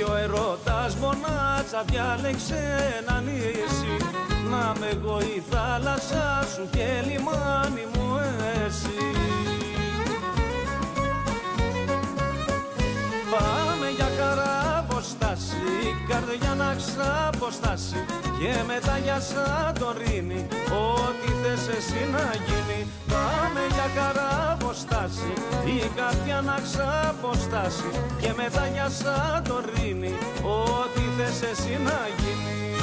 κι ο ερωτάς μονάτσα διάλεξε να νήσει, να με εγώ η θάλασσα σου και λιμάνι μου εσύ. Πάμε για καράβοστάση, καρδιά να ξαποστάσει, και μετά για Σαντορίνη, ό,τι θες εσύ να γίνει. Πάμε για καράβοστάση, η καρδιά να ξαποστάσει, και μετά για Σαντορίνη, ό,τι θες εσύ να γίνει.